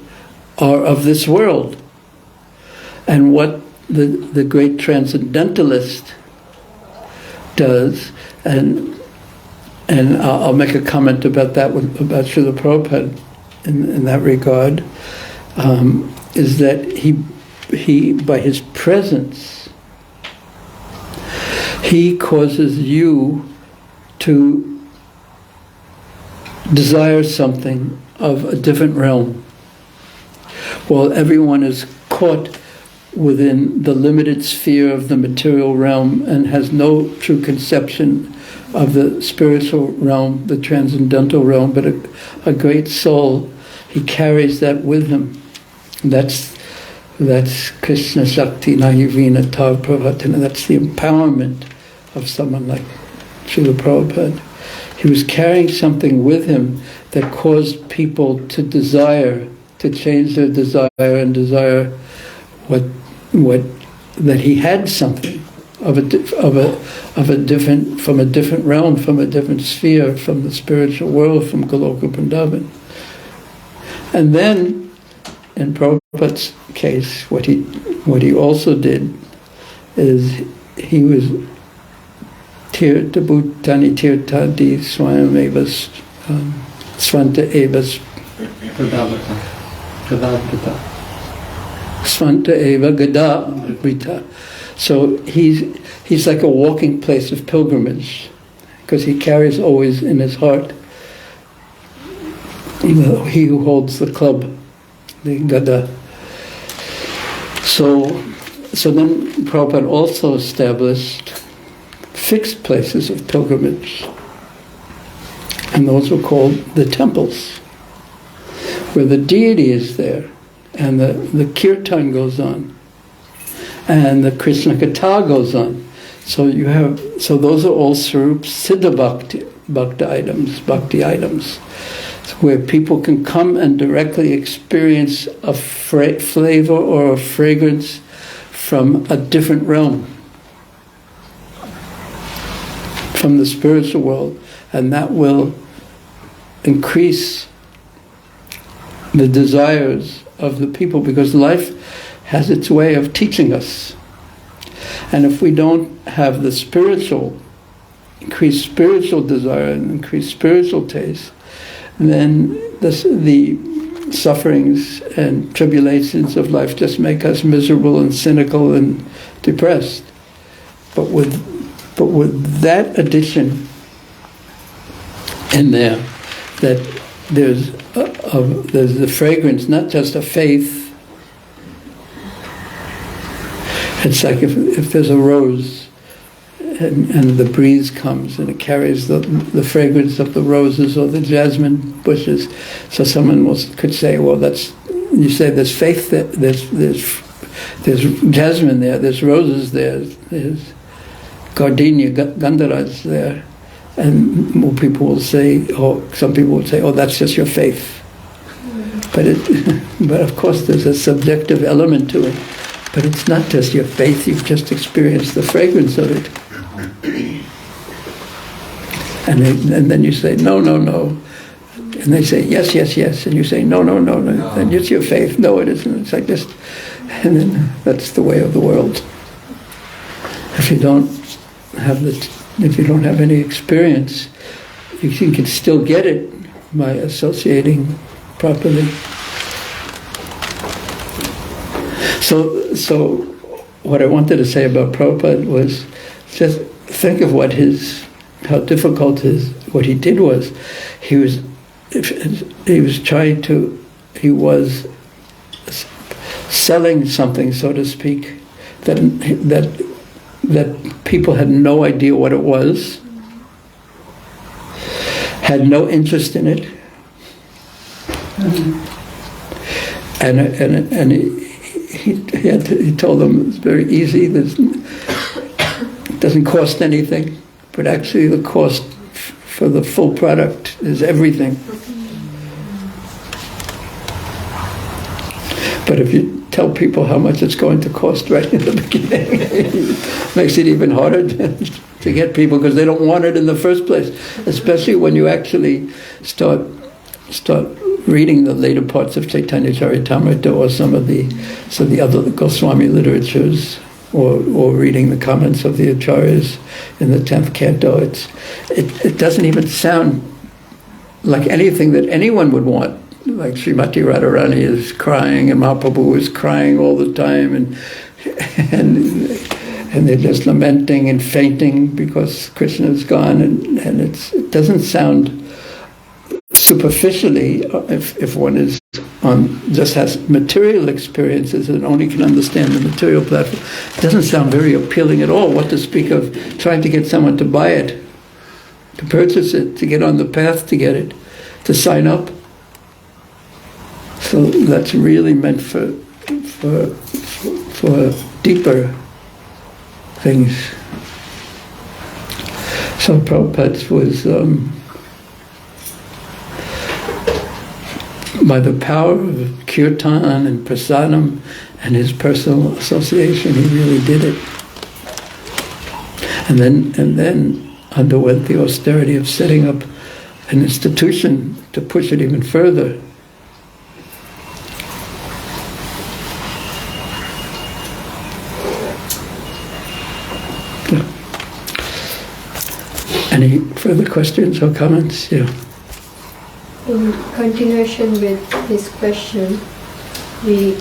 are of this world. And what the great transcendentalist does, and I'll make a comment about that about Srila Prabhupada in that regard, is that he by his presence, he causes you to desire something of a different realm. while everyone is caught within the limited sphere of the material realm and has no true conception of the spiritual realm, the transcendental realm, but a great soul, he carries that with him. That's Krishna Shakti Nayavina Tav Pravatana. That's the empowerment of someone like Srila Prabhupada. He was carrying something with him that caused people to desire, to change their desire and desire what that he had something of a different, from a different realm, from a different sphere, from the spiritual world, from Goloka Vrindavan. And then, in Prabhupada's case, what he also did is he was Tirtha Bhutani Tirthadi Swayam Evas Svanta Evas
Pradavata.
Svanta Eva Gada Brita. So he's like a walking place of pilgrimage, because he carries always in his heart he who holds the club, the Gada. So then Prabhupada also established fixed places of pilgrimage, and those were called the temples, where the deity is there, and the kirtan goes on, and the Krishna Katha goes on. So those are all Sarup Siddha Bhakti items, where people can come and directly experience a flavor or a fragrance from a different realm, from the spiritual world, and that will increase the desires of the people, because life has its way of teaching us. And if we don't have the spiritual, increased spiritual desire and increased spiritual taste, then the sufferings and tribulations of life just make us miserable and cynical and depressed. But with that addition in there, that there's the fragrance, not just a faith. It's like if there's a rose and the breeze comes and it carries the fragrance of the roses or the jasmine bushes. So someone could say, well, you say there's faith there, there's jasmine there, there's roses there's gardenia, gandharaj there. And more people will say, or some people will say, oh, that's just your faith. But of course there's a subjective element to it. But it's not just your faith, you've just experienced the fragrance of it. And then you say, no. And they say, yes. And you say, no. And it's your faith. No, it isn't. It's like this. And then that's the way of the world. If you don't have any experience, you can still get it by associating properly. So what I wanted to say about Prabhupada was just think of what he did was. He was selling something, so to speak, that people had no idea what it was, had no interest in it, and he told them it's very easy. It doesn't cost anything, but actually the cost for the full product is everything. But if you tell people how much it's going to cost right in the beginning, it makes it even harder to get people, because they don't want it in the first place. Especially when you actually start reading the later parts of Caitanya Caritamrta or some of the other Goswami literatures, or reading the comments of the acharyas in the 10th canto. It doesn't even sound like anything that anyone would want. Like Srimati Radharani is crying, and Mahaprabhu is crying all the time, and they're just lamenting and fainting because Krishna is gone, and it doesn't sound superficially, if one is just has material experiences and only can understand the material platform, it doesn't sound very appealing at all. What to speak of trying to get someone to buy it, to purchase it, to get on the path to get it, to sign up. So that's really meant for deeper things. So Prabhupada was, by the power of kirtan and prasadam and his personal association, he really did it. And then underwent the austerity of setting up an institution to push it even further. Any further questions or comments? Yeah.
In continuation with this question, we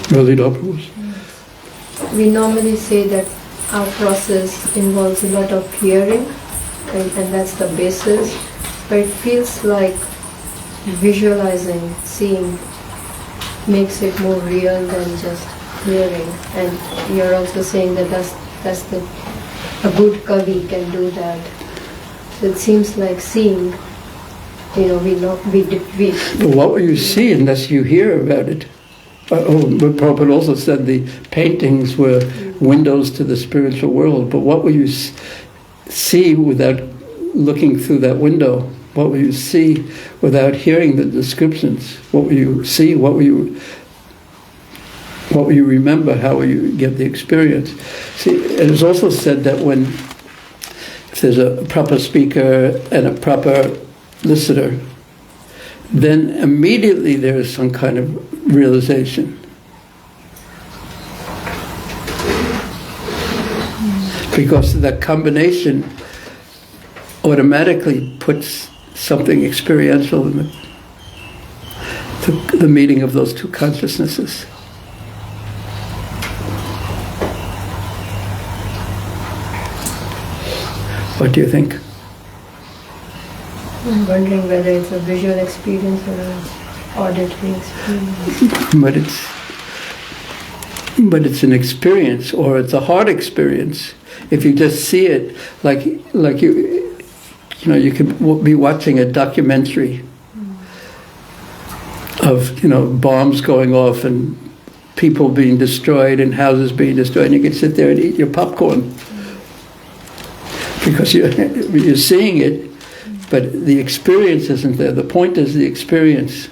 normally say that our process involves a lot of hearing, and that's the basis, but it feels like visualizing, seeing, makes it more real than just hearing. And you're also saying that a good kavi can do that. So it seems like seeing, we
But what will you see unless you hear about it? But Prabhupada also said the paintings were windows to the spiritual world. But what will you see without looking through that window? What will you see without hearing the descriptions? What will you see? What will you remember? How will you get the experience? See, it is also said that if there's a proper speaker and a proper listener, then immediately there is some kind of realization. Because that combination automatically puts something experiential in the meeting of those two consciousnesses. What do you think?
I'm wondering whether it's a visual experience or an auditory experience.
But it's an experience, or it's a heart experience. If you just see it, like you could be watching a documentary of bombs going off and people being destroyed and houses being destroyed, and you can sit there and eat your popcorn because you're seeing it. But the experience isn't there. The point is the experience.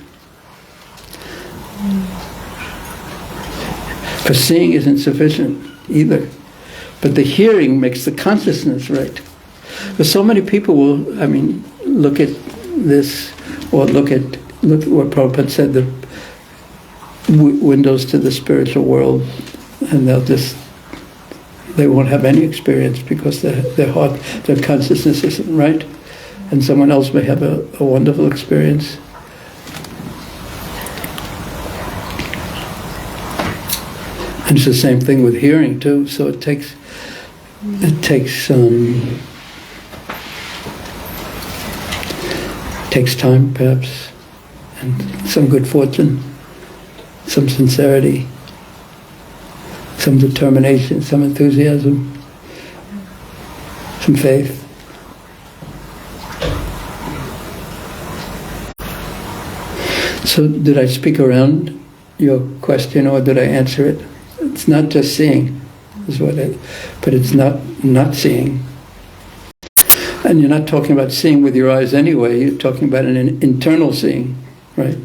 For seeing isn't sufficient either. But the hearing makes the consciousness right. But so many people will, look at this, or look at what Prabhupada said, the windows to the spiritual world, and they won't have any experience because their heart, their consciousness isn't right. And someone else may have a wonderful experience. And it's the same thing with hearing too. So it takes time perhaps, and some good fortune, some sincerity, some determination, some enthusiasm, some faith. So did I speak around your question, or did I answer it? It's not just seeing, but it's not seeing. And you're not talking about seeing with your eyes anyway, you're talking about an internal seeing, right?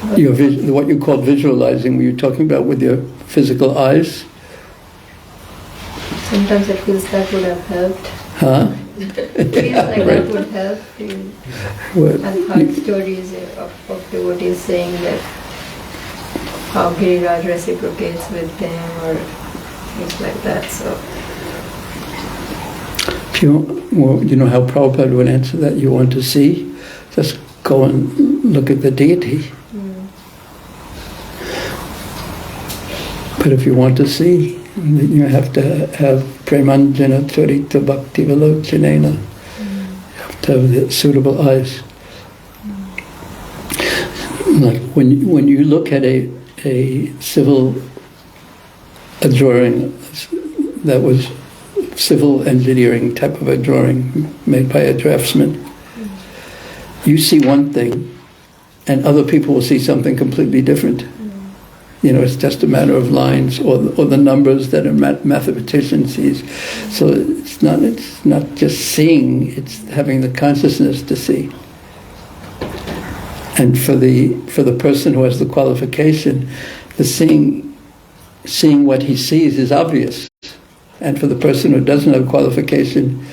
What you call visualizing, were you talking about with your physical eyes?
Sometimes it feels that would have helped.
Huh?
It feels like
right.
that would help. I've heard stories of devotees saying that how Giriraj reciprocates with them or things like that. So,
you know how Prabhupada would answer that? You want to see? Just go and look at the deity. But if you want to see, you have to have premanjana charita bhakti vilochanena. to have the suitable eyes. Like when you look at a civil a drawing that was civil engineering type of a drawing made by a draftsman, you see one thing, and other people will see something completely different. You know, it's just a matter of lines or the numbers that a mathematician sees. So it's not just seeing; it's having the consciousness to see. And for the person who has the qualification, the seeing what he sees is obvious. And for the person who doesn't have qualification,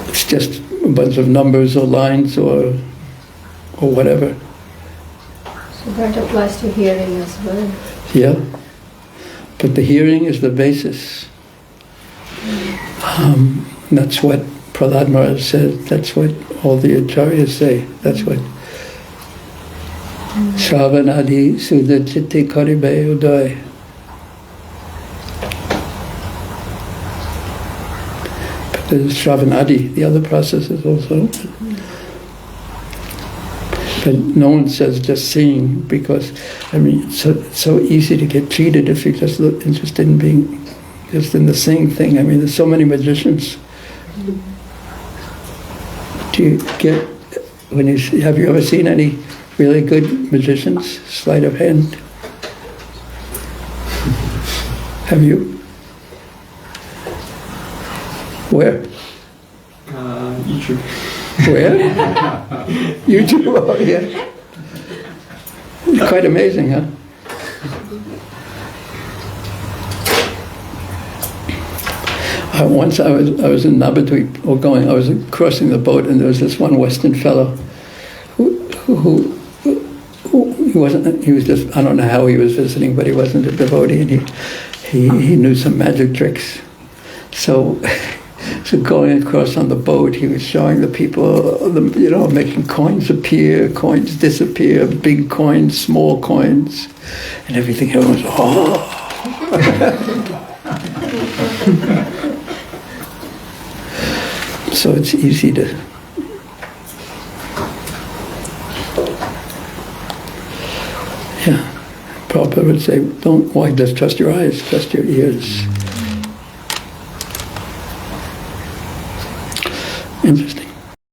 it's just a bunch of numbers or lines or whatever.
So that applies to hearing as well.
Yeah, but the hearing is the basis. That's what Prahlad Maharaj said. That's what all the acharyas say. That's what Shravanadi Sudha Chitti Karibe Uday. But there's Shravanadi, the other processes also. But no one says just seeing, because it's so easy to get cheated if you're just interested in being just in the seeing thing. I mean, there's so many magicians. Do you get have you ever seen any really good magicians? Sleight of hand. Have you? Where?
YouTube.
Where? YouTube. Oh, yeah. Quite amazing, huh? Once I was in Navadvip, I was crossing the boat, and there was this one Western fellow who wasn't. He was just, I don't know how he was visiting, but he wasn't a devotee, and he knew some magic tricks. So going across on the boat, he was showing the people, making coins appear, coins disappear, big coins, small coins, and everything. Everyone was, oh. So it's easy to. Yeah. Prabhupada would say, why just trust your eyes, trust your ears.